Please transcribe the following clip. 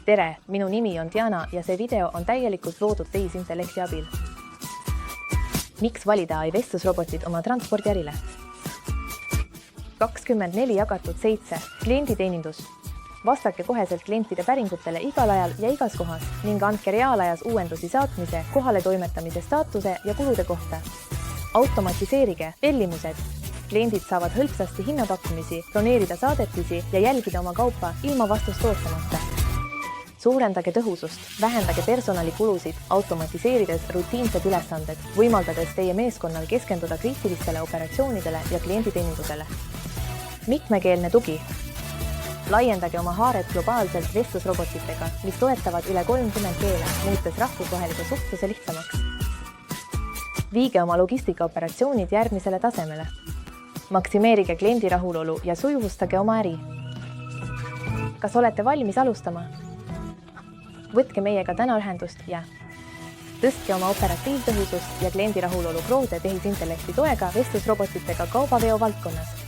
Tere, minu nimi on Diana ja see video on täielikult loodud tehisintellekti abil. Miks valida vestlusrobotid oma transpordiärile? 24/7 klienditeenindus. Vastake koheselt klientide päringutele igal ajal ja igas kohas ning andke reaalajas uuendusi saatmise, kohale toimetamise staatuse ja kulude kohta. Automatiseerige tellimused. Kliendid saavad hõlpsasti hinnapakkumisi, broneerida saadetisi ja jälgida oma kaupa ilma vastust ootamata. Suurendage tõhusust, vähendage personalikulusid, automatiseerides rutiinsed ülesanded, võimaldades teie meeskonnal keskenduda kriitilistele operatsioonidele ja klienditeenindusele. Mitmekeelne tugi. Laiendage oma haaret globaalselt vestlusrobotitega, mis toetavad üle 30 keele, muutes rahvusvahelise suhtluse lihtsamaks. Viige oma logistikaoperatsioonid järgmisele tasemele. Maksimeerige kliendi rahulolu ja sujuvustage oma äri. Kas olete valmis alustama? Võtke meiega täna ühendust ja tõstke oma operatiivtõhusust ja kliendi rahulolu Groode tehisintellekti toega vestlusrobotitega kaubaveo valdkonnas.